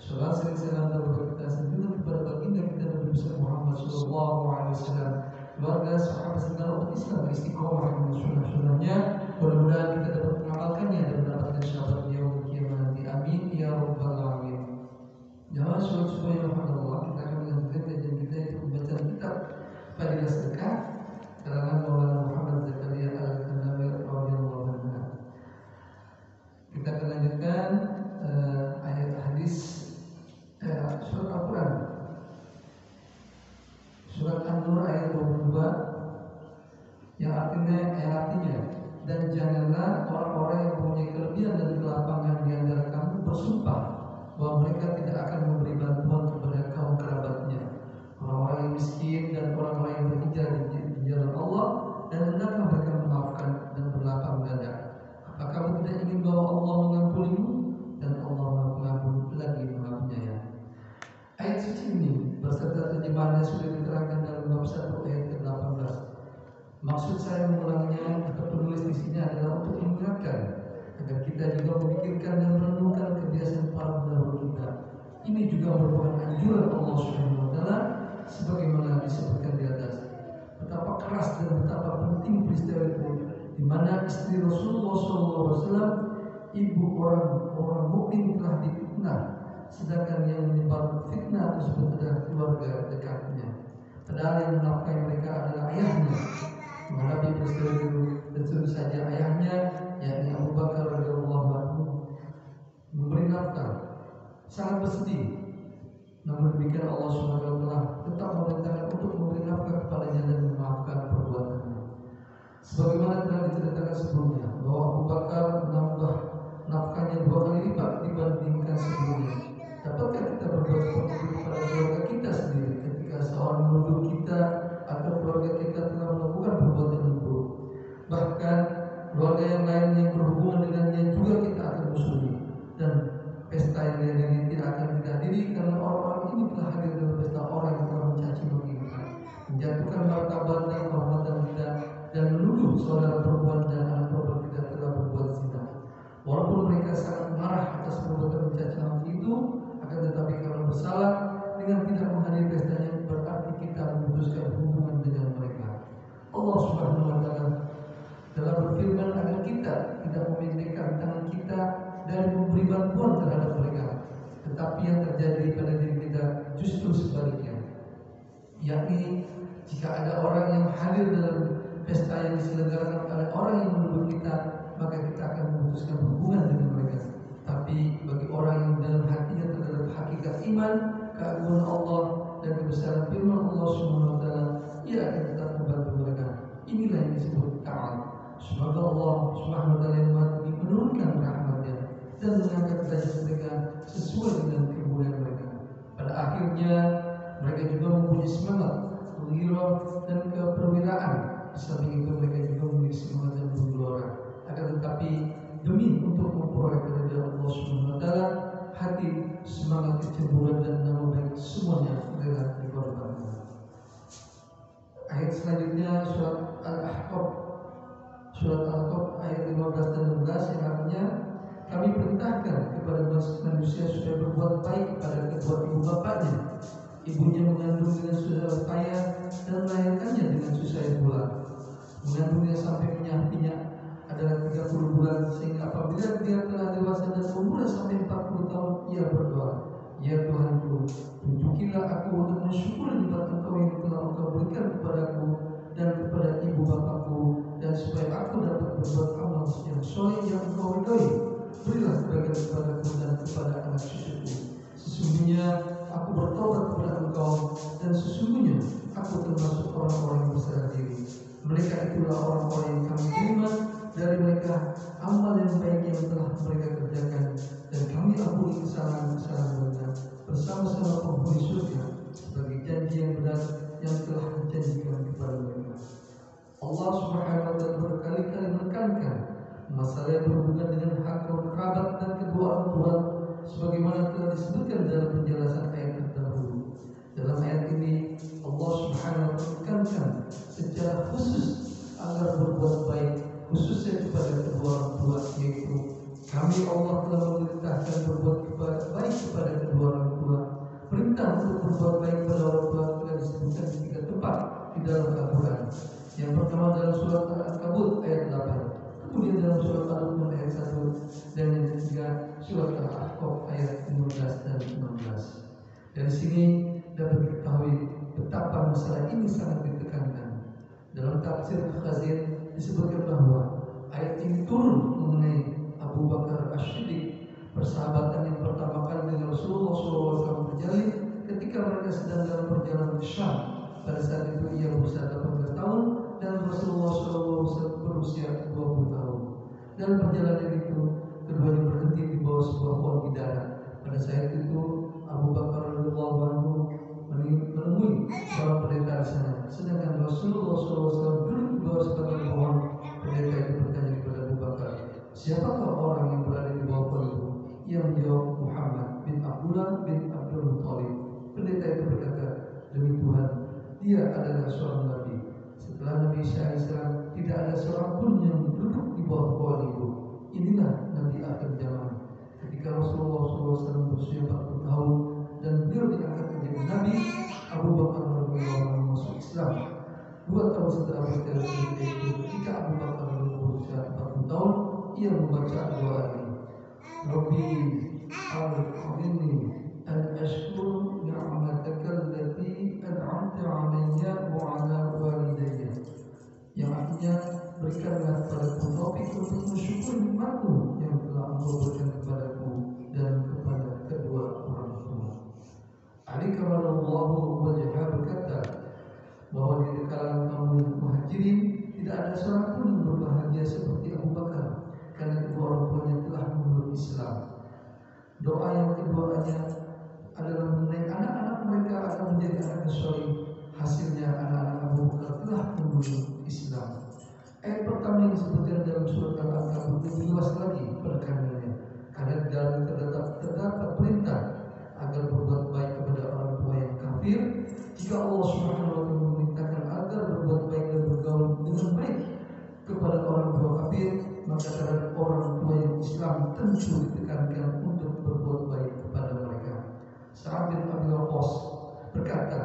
Salat sering salam dan berkata sanjungan kepada baginda kita Nabi besar Muhammad Sallallahu Alaihi Wasallam, keluarga, sahabat serta umat Islam istiqomah dengan sunnah-sunnahnya. Mudah-mudahan kita dapat mengamalkannya dan mendapatkan syafaat beliau di kiamat nanti. Amin ya rabbal alamin. Jamaah sholat subuh yang Allah, kita akan melanjutkan kajian kita itu membaca kitab Fadilah Sedekah karangan Maulana Muhammad Zakaria Al-Kanawi radhiyallahu anhu. Kita akan lanjutkan ayat hadis surat Al-Quran, surat An-Nur ayat 22 yang artinya dan janganlah orang-orang yang mempunyai kelebihan dan kelapangan di antara kamu bersumpah bahwa mereka tidak akan memberi bantuan kepada kaum kerabatnya, orang-orang yang miskin dan orang-orang yang berhijrah di jalan Allah, dan hendaklah mereka memaafkan dan berlapang dada. Apakah kamu tidak ingin bahwa Allah mengampunimu dan Allah Maha Pengampun lagi Maha Penyayang? Ayat suci ini beserta terjemahannya sudah diterangkan dalam bab 1 ayat ke-18. Maksud saya mengulanginya atau penulis di sini adalah untuk mengingatkan agar kita juga memikirkan dan merenungkan kebiasaan para pendahulu kita. Ini juga merupakan anjuran Allah Subhanahu wa taala sebagaimana disebutkan di atas. Betapa keras dan betapa penting peristiwa itu, di mana istri Rasulullah SAW, ibu orang mukmin telah difitnah, sedangkan yang menyebar fitnah tersebut adalah keluarga dekatnya. Padahal yang menafkahi mereka adalah ayahnya. Menghadapi peristiwa itu, tentu saja ayahnya, yakni Abu Bakar radhiyallahu anhu, memberi nafkah. Sangat bersedih. Namun demikian Allah SWT tetap memerintahkan untuk memberi nafkah kepadanya dan memaafkan perbuatannya. Sebagaimana telah diceritakan sebelumnya bahwa Abu Bakar menambah nafkahnya 2 kali lipat dibandingkan sebelumnya. Dapatkah kita berbuat seperti itu kepada keluarga kita sendiri ketika seorang menuduh kita atau keluarga kita telah melakukan perbuatan buruk? Bahkan keluarga yang lain yang berhubungan dengannya juga kita akan musuhi, dan pesta yang dihadiri tidak akan kita hadiri karena orang-orang ini telah hadir dalam pesta orang yang telah mencaci maki kita, menjatuhkan martabat dan kehormatan kita, dan menuduh saudara perempuan dan anak perempuan kita telah berbuat zina. Walaupun mereka sangat marah atas perbuatan mencaci maki itu, akan tetapi karena bersalah dengan tidak menghadiri pestanya, berarti kita memutuskan hubungan dengan mereka. Allah Subhanahu wa taala telah berfirman agar kita tidak memendekkan tangan kita dari memberi bantuan terhadap mereka, tetapi yang terjadi pada diri kita justru sebaliknya, yakni jika ada orang yang hadir dalam pesta yang diselenggarakan oleh orang yang menuduh kita, maka kita akan memutuskan hubungan dengan mereka. Tapi bagi orang yang dalam hatinya terdapat hakikat iman, keagungan Allah dan kebesaran firman Allah Subhanahu wa taala, ia akan tetap membantu mereka. Inilah yang disebut ta'al. Semoga Allah Subhanahu wa taala yang menurunkan rahmat-Nya dan mengangkat derajat mereka sesuai dengan kemuliaan mereka. Pada akhirnya mereka juga mempunyai semangat, ghirah dan keperwiraan. Di samping itu mereka juga memiliki semangat dan bergelora. Akan tetapi demi untuk memperoleh keridhaan Allah Subhanahu wa taala, hati, semangat, kecemburuan dan nama baik semuanya rela dikorbankan. Ayat selanjutnya surat Al-Ahqaf, ayat 15 dan 16 yang artinya, kami perintahkan kepada manusia supaya berbuat baik kepada kedua ibu bapaknya. Ibunya mengandung dengan susah payah dan melahirkannya dengan susah pula. Mengandungnya sampai menyahpinya adalah 30 bulan, sehingga apabila dia telah dewasa dan umurnya sampai 40 tahun, ia berdoa, ya Tuhanku, tunjukilah aku untuk mensyukuri nikmat Engkau yang telah Engkau berikan kepadaku dan kepada ibu bapakku, dan supaya aku dapat berbuat amal yang soleh yang Engkau ridhoi. Berilah kebaikan kepadaku dan kepada anak cucuku. Sesungguhnya aku bertobat kepada Engkau, dan sesungguhnya aku termasuk orang-orang yang berserah diri. Mereka itulah orang-orang yang kami terima dari mereka amal yang baik yang telah mereka kerjakan, dan kami ampuni kesalahan-kesalahan mereka bersama-sama penghuni surga sebagai janji yang benar yang telah dijanjikan kepada mereka. Allah Subhanahu wa taala berkali-kali menekankan masalah yang berhubungan dengan hak kaum kerabat dan kedua orang tua, sebagaimana telah disebutkan dalam penjelasan ayat terdahulu. Dalam ayat ini Allah Subhanahu wa taala menekankan secara khusus agar berbuat baik, khususnya kepada kedua orang tua, yaitu kami Allah telah memerintahkan berbuat baik kepada kedua orang untuk berbuat baik pada orang tua telah disebutkan di 3 tempat di dalam Al-Quran. Yang pertama dalam surat Al-Ankabut ayat 8, kemudian dalam surat Al-Luqman ayat 1, dan yang ketiga surat Al-Ahqaf ayat 15 dan 16. Dari sini dapat diketahui betapa masalah ini sangat ditekankan. Dalam tafsir Khazin disebutkan bahwa ayat ini turun mengenai Abu Bakar As-Siddiq, persahabatan yang pertama kali dengan Rasulullah SAW terjalin ketika mereka sedang dalam perjalanan ke Syam. Pada saat itu ia berusia 18 tahun dan Rasulullah SAW berusia 20 tahun. Dalam perjalanan itu keduanya berhenti di bawah sebuah pohon bidara. Pada saat itu Abu Bakar radhiyallahu anhu menemui seorang pendeta di sana, sedangkan Rasulullah SAW duduk di bawah sebatang pohon. Pendeta itu bertanya kepada Abu Bakar, siapakah orang yang berada di bawah pohon itu? Ia menjawab, Muhammad bin Abdullah bin Abdul Muttalib. Pendeta itu berkata, demi Tuhan, dia adalah seorang nabi. Setelah Nabi Isa AS tidak ada seorang pun yang duduk di bawah pohon itu. Inilah Nabi akhir zaman. Ketika Rasulullah SAW berusia 40 tahun dan beliau diangkat menjadi Nabi, Abu Bakar radhiyallahu anhu masuk Islam. 2 tahun setelah berjalan itu, ketika Abu Bakar berusia 40 tahun, ia membaca doa ini. Rabbi al-Qadini an ashkur ni'mataka allati an'amta 'alayya wa 'ala walidayya. Yang artinya, berikanlah kepadaku taufik untuk mensyukuri nikmat-Mu yang telah Engkau berikan kepadaku dan kepada kedua orang tua. Ali kamallahu wajhah berkata bahwa di kalangan kaum muhajirin tidak ada seorang pun yang berbahagia seperti Abu Bakar karena kedua orang tuanya telah memeluk Islam. Doa yang keduanya adalah mengenai anak-anak mereka akan menjadi anak soleh. Hasilnya anak-anak Abu Bakar telah memeluk Islam. Ayat pertama yang disebutkan dalam surat Al-Ankabut lebih luas lagi penekanannya, karena di dalam terdapat perintah agar berbuat baik kepada orang tua yang kafir. Jika Allah Subhanahu wa taala memerintahkan agar berbuat baik dan bergaul dengan baik kepada orang tua kafir, maka terhadap orang tua yang Islam tentu ditekankan untuk berbuat baik kepada mereka. Sa'ad bin Abi Waqqas berkata,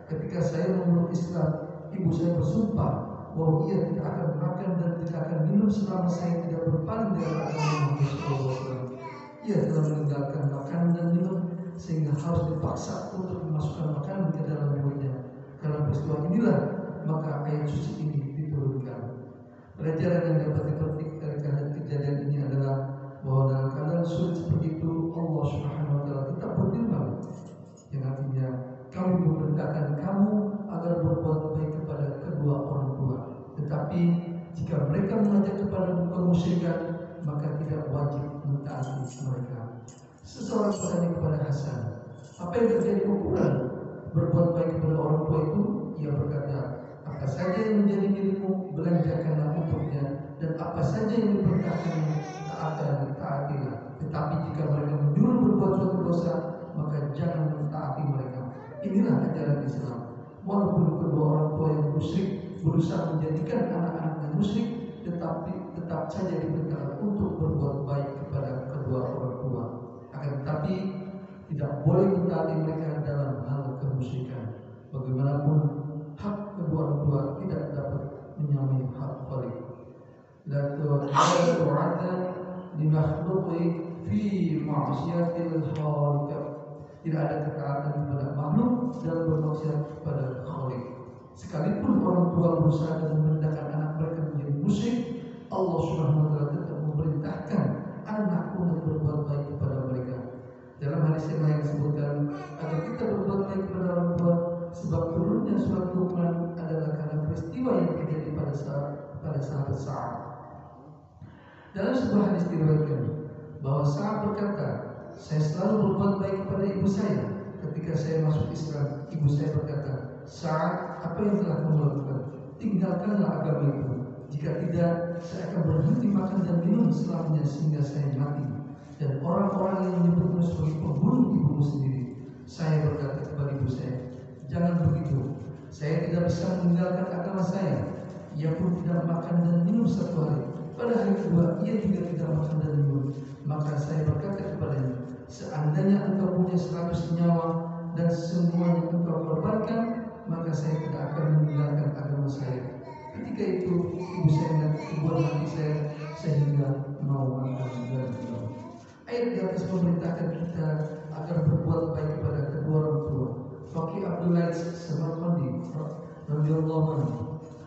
ketika saya memeluk Islam, ibu saya bersumpah bahwa ia tidak akan makan dan tidak akan minum selama saya tidak berpaling dari agama Muhammad SAW. Ia telah meninggalkan makan dan minum sehingga harus dipaksa untuk memasukkan makanan ke dalam mulutnya. Karena peristiwa inilah maka ayat suci ini diturunkan. Pelajaran yang dapat dipetik dari kejadian ini adalah bahwa dalam keadaan sulit seperti itu Allah Subhanahu wa taala tetap berfirman, yang artinya kami memerintahkan kamu agar berbuat baik kepada kedua orang tua. Tetapi jika mereka mengajak kepada kemusyrikan, maka tidak wajib mentaati mereka. Seseorang bertanya kepada Hasan, apa yang terjadi ukuran berbuat baik kepada orang tua itu? Ia berkata, apa saja yang menjadi milikmu belanjakanlah untuknya, dan apa saja yang diperintahkan taatilah. Tetapi jika mereka menyuruh berbuat suatu dosa, maka jangan mentaati mereka. Inilah ajaran Islam. Walaupun kedua orang tua yang musyrik berusaha menjadikan anak-anaknya musyrik, tetapi tetap saja diperintahkan untuk berbuat baik kepada kedua orang tua. Akan tetapi tidak boleh mentaati mereka dalam hal kemusyrikan. Bagaimanapun hak kedua orang tua tidak dapat menyamai hak Khalik. La tu'adha li makhluqi fi ma'siyatil khaliq. Tidak ada ketaatan kepada makhluk dan bermaksiat kepada Khalik. Sekalipun orang tua berusaha dan memerintahkan anak mereka menjadi musyrik, Allah Subhanahu wa taala tetap memerintahkan anak untuk berbuat baik kepada mereka. Dalam hadis yang lain disebutkan agar kita berbuat baik kepada orang tua, sebab turunnya surat Luqman adalah karena peristiwa yang terjadi pada sahabat Sa'ad. Dalam sebuah hadis diriwayatkan bahwa Sa'ad berkata, saya selalu berbuat baik kepada ibu saya. Ketika saya masuk Islam, ibu saya berkata, Sa'ad, apa yang telah kamu lakukan? Tinggalkanlah agama itu. Jika tidak, saya akan berhenti makan dan minum selamanya sehingga saya mati. Dan orang-orang yang menyebutmu sebagai pembunuh ibumu sendiri. Saya berkata kepada ibu saya, jangan begitu. Saya tidak bisa meninggalkan agama saya. Ia pun tidak makan dan minum satu hari. Pada hari kedua, ia juga tidak makan dan minum. Maka saya berkata kepadanya, seandainya engkau punya 100 nyawa, dan semuanya engkau korbankan, maka saya tidak akan meninggalkan agama saya. Ketika itu ibu saya melihat kedua hati saya sehingga mau makan dan minum. Ayat di atas memerintahkan kita agar berbuat baik kepada kedua orang tua. Fakih Abdullah Samarqandi radhiyallahu anhu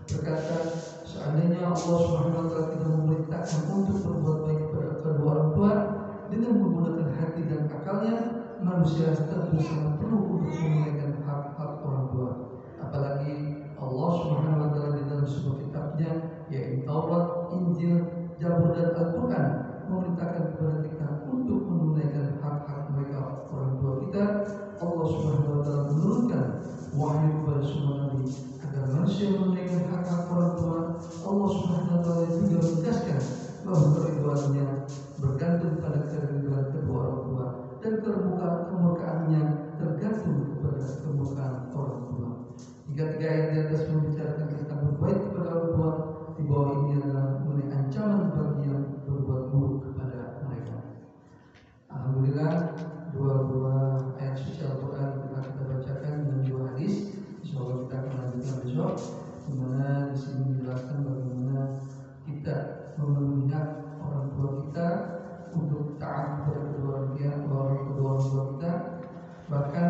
berkata, seandainya Allah Subhanahu wa taala tidak memerintahkan untuk berbuat baik kepada kedua orang tua dengan menggunakan hati dan akalnya, manusia tentu sangat perlu untuk menunaikan hak-hak orang tua. Apalagi Allah Subhanahu wa taala di dalam sebuah kitabnya, yaitu Taurat, Injil, Zabur dan Al-Qur'an, memerintahkan kepada kita untuk menunaikan hak-hak mereka orang tua kita. Allah Subhanahu wa taala menurunkan wahyu kepada semua nabi agar manusia menunaikan hak-hak orang tua. Allah Subhanahu wa taala juga menegaskan bahwa keridhaannya bergantung pada keridhaan kedua orang tua dan kemurkaannya tergantung kepada kemurkaan orang tua. Tiga ayat di atas membicarakan tentang berbuat kepada orang tua, di bawah ini adalah mengenai ancaman bagi yang berbuat buruk kepada mereka. Alhamdulillah, dua ayat suci Al-Quran telah kita bacakan dan dua hadis. Insyaallah kita akan lanjutkan besok, di mana di sini menjelaskan bagaimana kita memenuhi hak orang tua kita untuk taat kepada kedua orang tua kita, bahkan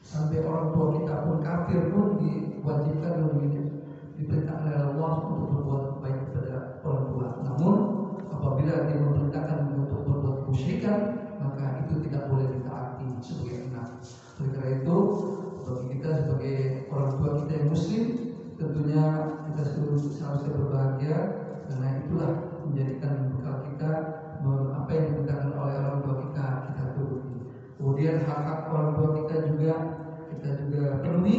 sampai orang tua kita pun kafir pun diwajibkan diperintahkan oleh Allah untuk berbuat baik kepada orang tua. Namun apabila dia memerintahkan untuk berbuat kemusyrikan, maka itu tidak boleh ditaati sebagai anak. Oleh karena itu, bagi kita sebagai orang tua kita yang muslim, tentunya kita seharusnya berbahagia, karena itulah menjadikan bekal kita apa yang diperintahkan oleh orang tua kita turuti. Kemudian hak-hak orang tua kita juga penuhi,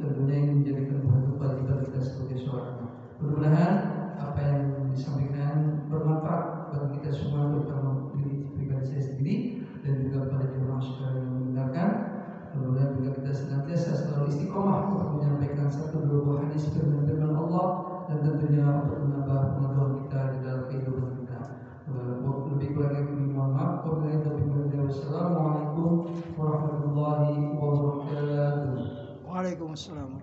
tentunya ini menjadikan kewajiban kita sebagai seorang anak. Mudah-mudahan apa yang disampaikan bermanfaat bagi kita semua, terutama diri pribadi saya sendiri dan juga kepada jemaah sekalian yang mendengarkan. Mudah-mudahan juga kita senantiasa selalu istiqomah untuk menyampaikan satu dua buah hadis firman Allah, dan tentunya untuk menambah pengetahuan kita di dalam kehidupan kita. Lebih kurang kami mohon maaf. Wassalamualaikum warahmatullahi wabarakatuh. Waalaikumsalam.